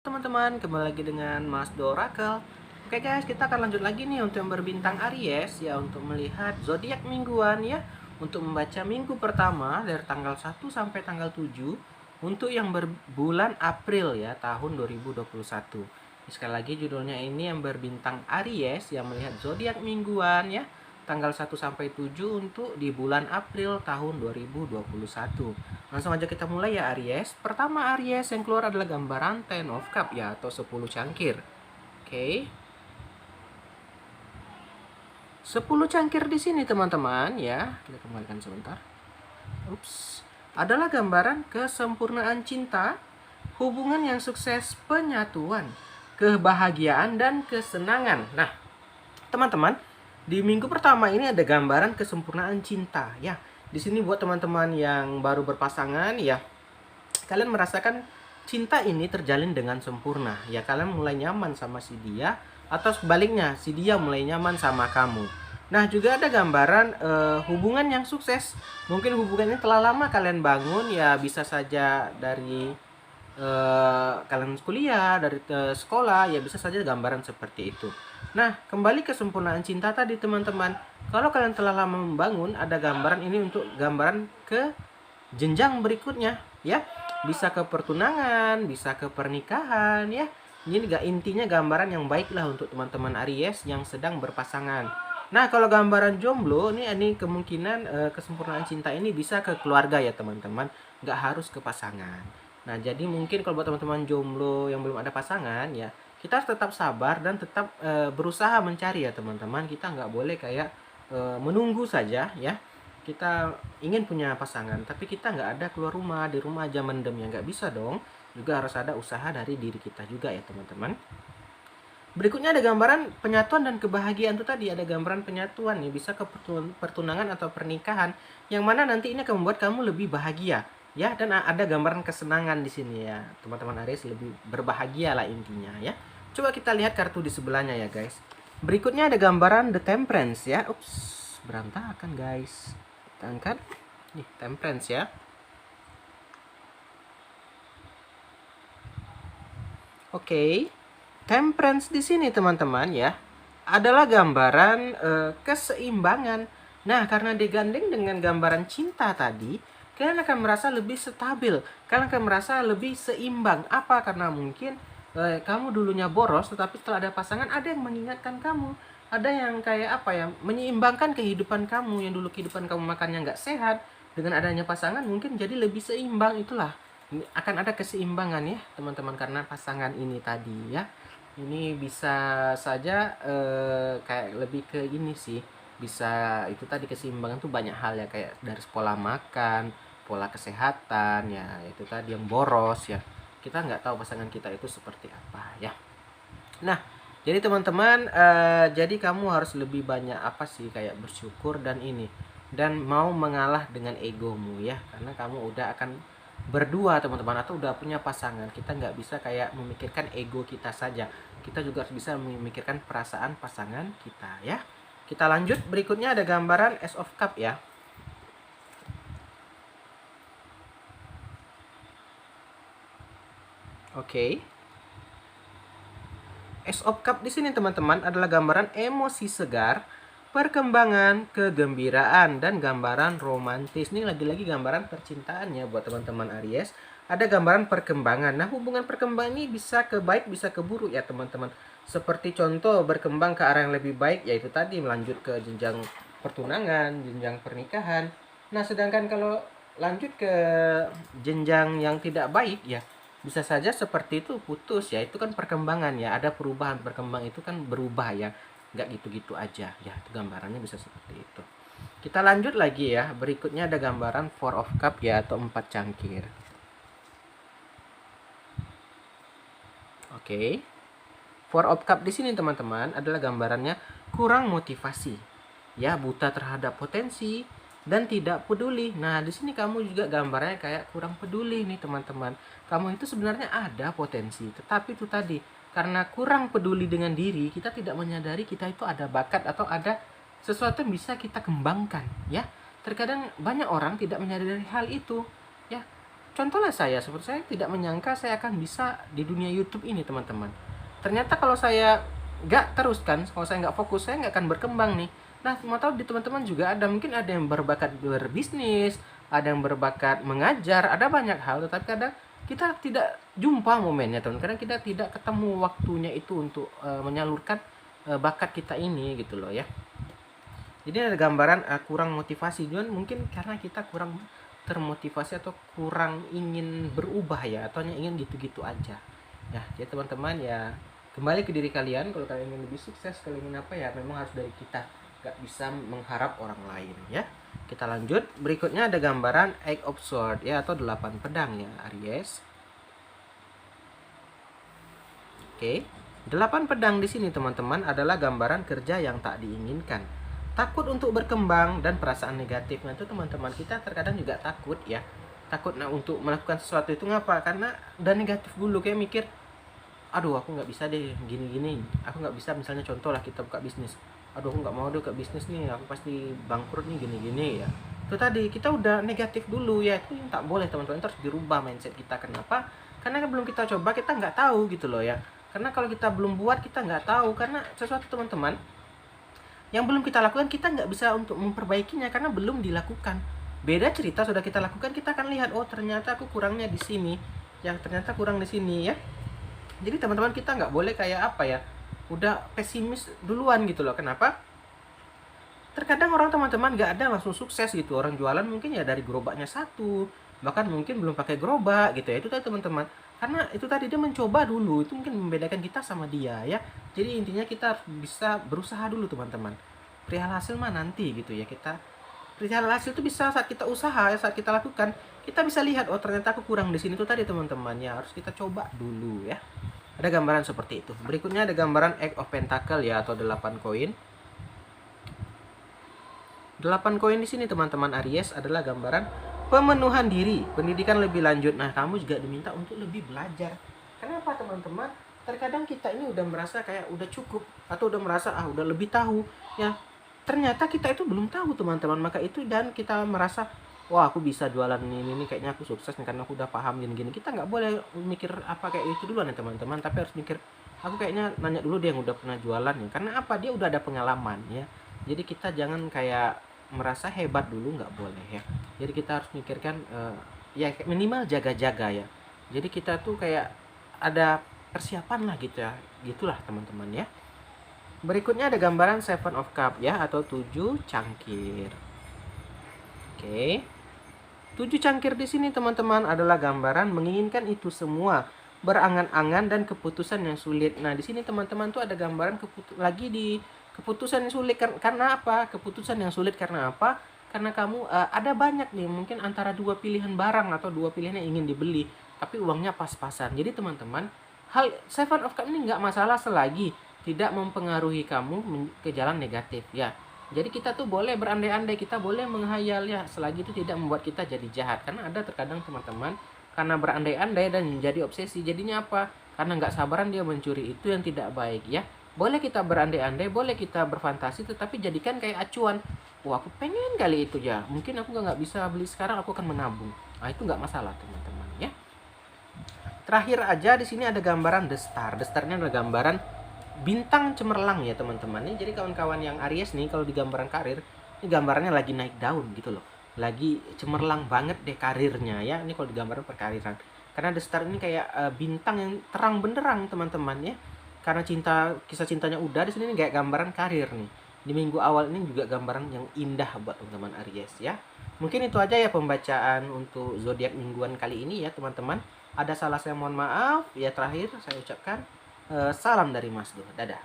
teman-teman, kembali lagi dengan Mas Dorakel. Oke guys, kita akan lanjut lagi nih untuk yang berbintang Aries ya, untuk melihat zodiak mingguan ya, untuk membaca minggu pertama dari tanggal 1 sampai tanggal 7 untuk yang berbulan April ya, tahun 2021. Sekali lagi judulnya ini yang berbintang Aries yang melihat zodiak mingguan ya, tanggal 1 sampai 7 untuk di bulan April tahun 2021. Langsung aja kita mulai ya Aries. Pertama Aries yang keluar adalah gambaran Ten of Cup ya, atau 10 cangkir. Oke. 10 cangkir di sini teman-teman ya. Kita kembalikan sebentar. Ups. Adalah gambaran kesempurnaan cinta, hubungan yang sukses, penyatuan, kebahagiaan dan kesenangan. Nah, teman-teman, di minggu pertama ini ada gambaran kesempurnaan cinta ya. Di sini buat teman-teman yang baru berpasangan ya, kalian merasakan cinta ini terjalin dengan sempurna ya. Kalian mulai nyaman sama si dia, atau sebaliknya si dia mulai nyaman sama kamu. Nah, juga ada gambaran hubungan yang sukses. Mungkin hubungannya telah lama kalian bangun ya, bisa saja dari kalian kuliah, dari sekolah ya, bisa saja gambaran seperti itu. Nah, kembali kesempurnaan cinta tadi teman-teman. Kalau kalian telah lama membangun, ada gambaran ini untuk gambaran ke jenjang berikutnya ya. Bisa ke pertunangan, bisa ke pernikahan ya. Ini intinya gambaran yang baik lah untuk teman-teman Aries yang sedang berpasangan. Nah, kalau gambaran jomblo ini kemungkinan kesempurnaan cinta ini bisa ke keluarga ya teman-teman, nggak harus ke pasangan. Nah, jadi mungkin kalau buat teman-teman jomblo yang belum ada pasangan ya, kita harus tetap sabar dan tetap berusaha mencari ya teman-teman. Kita nggak boleh kayak menunggu saja ya. Kita ingin punya pasangan tapi kita nggak ada keluar rumah, di rumah aja mendem ya, nggak bisa dong. Juga harus ada usaha dari diri kita juga ya teman-teman. Berikutnya ada gambaran penyatuan dan kebahagiaan. Itu tadi ada gambaran penyatuan nih, bisa ke pertunangan atau pernikahan, yang mana nanti ini akan membuat kamu lebih bahagia ya. Dan ada gambaran kesenangan di sini ya teman-teman Aries, lebih berbahagia lah intinya ya. Coba kita lihat kartu di sebelahnya ya guys. Berikutnya ada gambaran The Temperance ya. Ups, berantakan guys. Kita angkat nih, Temperance ya. Oke. Temperance di sini teman-teman ya, adalah gambaran keseimbangan. Nah, karena digandeng dengan gambaran cinta tadi, kalian akan merasa lebih stabil. Kalian akan merasa lebih seimbang. Apa? Karena mungkin kamu dulunya boros, tetapi setelah ada pasangan ada yang mengingatkan kamu. Ada yang kayak apa ya, menyeimbangkan kehidupan kamu. Yang dulu kehidupan kamu makannya nggak sehat, dengan adanya pasangan mungkin jadi lebih seimbang. Itulah, akan ada keseimbangan ya teman-teman, karena pasangan ini tadi ya. Ini bisa saja kayak lebih ke ini sih. Bisa itu tadi, keseimbangan tuh banyak hal ya, kayak dari pola makan, pola kesehatan ya, itu tadi yang boros ya. Kita nggak tahu pasangan kita itu seperti apa ya. Nah, jadi teman-teman, jadi kamu harus lebih banyak apa sih, kayak bersyukur dan ini, dan mau mengalah dengan egomu ya, karena kamu udah akan berdua teman-teman, atau udah punya pasangan. Kita nggak bisa kayak memikirkan ego kita saja, kita juga harus bisa memikirkan perasaan pasangan kita ya. Kita lanjut, berikutnya ada gambaran Ace of Cup ya. Oke. Ace of Cup di sini teman-teman adalah gambaran emosi segar, perkembangan, kegembiraan, dan gambaran romantis. Ini lagi-lagi gambaran percintaan ya buat teman-teman Aries. Ada gambaran perkembangan. Nah, hubungan perkembangan ini bisa ke baik, bisa ke buruk ya teman-teman. Seperti contoh berkembang ke arah yang lebih baik, yaitu tadi melanjut ke jenjang pertunangan, jenjang pernikahan. Nah, sedangkan kalau lanjut ke jenjang yang tidak baik ya, bisa saja seperti itu putus ya. Itu kan perkembangan ya, ada perubahan. Berkembang itu kan berubah ya, nggak gitu-gitu aja ya. Itu gambarannya bisa seperti itu. Kita lanjut lagi ya, berikutnya ada gambaran Four of Cup ya, atau 4 cangkir. Oke. Four of Cup di sini teman-teman adalah gambarannya kurang motivasi ya, buta terhadap potensi, dan tidak peduli. Nah, di sini kamu juga gambarnya kayak kurang peduli nih teman-teman. Kamu itu sebenarnya ada potensi, tetapi itu tadi, karena kurang peduli dengan diri, kita tidak menyadari kita itu ada bakat atau ada sesuatu yang bisa kita kembangkan ya. Terkadang banyak orang tidak menyadari hal itu ya. contohnya seperti saya tidak menyangka saya akan bisa di dunia YouTube ini teman-teman. Ternyata kalau saya nggak teruskan, kalau saya nggak fokus, saya nggak akan berkembang nih. Nah, mau tahu di teman-teman juga ada, mungkin ada yang berbakat berbisnis, ada yang berbakat mengajar, ada banyak hal, tetapi kadang kita tidak jumpa momennya teman. Kadang kita tidak ketemu waktunya itu untuk menyalurkan bakat kita ini gitu loh ya. Jadi ada gambaran kurang motivasi, juga mungkin karena kita kurang termotivasi atau kurang ingin berubah ya, atau hanya ingin gitu-gitu aja ya. Jadi teman-teman ya, kembali ke diri kalian. Kalau kalian ingin lebih sukses, kalian ingin apa ya, memang harus dari kita, gak bisa mengharap orang lain ya. Kita lanjut, berikutnya ada gambaran Eight of Swords ya, atau 8 pedang ya Aries. Oke, 8 pedang di sini teman-teman adalah gambaran kerja yang tak diinginkan, takut untuk berkembang, dan perasaan negatifnya itu teman-teman, kita terkadang juga takut ya, takut untuk melakukan sesuatu itu. ngapa? Karena udah negatif dulu, kayak mikir, aduh aku nggak bisa deh gini-gini, aku nggak bisa, misalnya contoh lah kita buka bisnis, aduh aku nggak mau deh buka bisnis nih, aku pasti bangkrut nih gini-gini ya. Itu tadi kita udah negatif dulu ya, itu tak boleh teman-teman, terus dirubah mindset kita. Kenapa? Karena belum kita coba, kita nggak tahu gitu loh ya. Karena kalau kita belum buat, kita nggak tahu. Karena sesuatu teman-teman yang belum kita lakukan, kita nggak bisa untuk memperbaikinya karena belum dilakukan. Beda cerita sudah kita lakukan, kita akan lihat, oh ternyata aku kurangnya di sini, yang ternyata kurang di sini ya. Jadi teman-teman, kita nggak boleh kayak apa ya, udah pesimis duluan gitu loh. Kenapa? Terkadang orang teman-teman nggak ada langsung sukses gitu. Orang jualan mungkin ya dari gerobaknya satu, bahkan mungkin belum pakai gerobak gitu ya. Itu tadi teman-teman, karena itu tadi dia mencoba dulu. Itu mungkin membedakan kita sama dia ya. Jadi intinya kita harus bisa berusaha dulu teman-teman. Perihal hasil mah nanti gitu ya. Perihal hasil itu bisa saat kita usaha ya, saat kita lakukan, kita bisa lihat, oh ternyata aku kurang di sini. Tuh tadi teman-teman ya, harus kita coba dulu ya. Ada gambaran seperti itu. Berikutnya ada gambaran Eight of Pentacle ya, atau 8 koin. 8 koin di sini teman-teman Aries adalah gambaran pemenuhan diri, pendidikan lebih lanjut. Nah, kamu juga diminta untuk lebih belajar. Kenapa teman-teman? Terkadang kita ini udah merasa kayak udah cukup, atau udah merasa udah lebih tahu ya. Ternyata kita itu belum tahu teman-teman. Maka itu, dan kita merasa, wah aku bisa jualan ini kayaknya aku sukses nih karena aku udah paham gini-gini. Kita nggak boleh mikir apa kayak itu duluan ya teman-teman, tapi harus mikir, aku kayaknya nanya dulu dia yang udah pernah jualan ya. Karena apa? Dia udah ada pengalaman ya. Jadi kita jangan kayak merasa hebat dulu, nggak boleh ya. Jadi kita harus mikirkan ya minimal jaga-jaga ya. Jadi kita tuh kayak ada persiapan lah gitu ya. Gitulah teman-teman ya. Berikutnya ada gambaran Seven of Cup ya, atau 7 cangkir. Oke. 7 cangkir di sini teman-teman adalah gambaran menginginkan itu semua, berangan-angan dan keputusan yang sulit. Nah, di sini teman-teman tuh ada gambaran lagi di keputusan yang sulit. Karena apa? Keputusan yang sulit karena apa? Karena kamu ada banyak nih, mungkin antara dua pilihan barang atau dua pilihan yang ingin dibeli, tapi uangnya pas-pasan. Jadi teman-teman, hal Seven of Cup ini nggak masalah selagi tidak mempengaruhi kamu ke jalan negatif ya. Jadi kita tuh boleh berandai-andai, kita boleh menghayal ya, selagi itu tidak membuat kita jadi jahat. Karena ada terkadang teman-teman, karena berandai-andai dan menjadi obsesi, jadinya apa? Karena nggak sabaran dia mencuri, itu yang tidak baik ya. Boleh kita berandai-andai, boleh kita berfantasi, tetapi jadikan kayak acuan. Wah aku pengen kali itu ya, mungkin aku nggak bisa beli sekarang, aku akan menabung. Nah itu nggak masalah teman-teman ya. Terakhir aja di sini ada gambaran The Star. The Star-nya adalah gambaran bintang cemerlang ya teman-teman. Ini jadi kawan-kawan yang Aries nih, kalau di gambaran karir, ini gambarannya lagi naik daun gitu loh. Lagi cemerlang banget deh karirnya ya. Ini kalau di gambaran perkariran. Karena The Star ini kayak bintang yang terang benderang teman-teman ya. Karena kisah cintanya udah, di sini kayak gambaran karir nih. Di minggu awal ini juga gambaran yang indah buat teman-teman Aries ya. Mungkin itu aja ya pembacaan untuk zodiak mingguan kali ini ya teman-teman. Ada salah saya mohon maaf. Ya terakhir saya ucapkan salam dari Mas Duh. Dadah.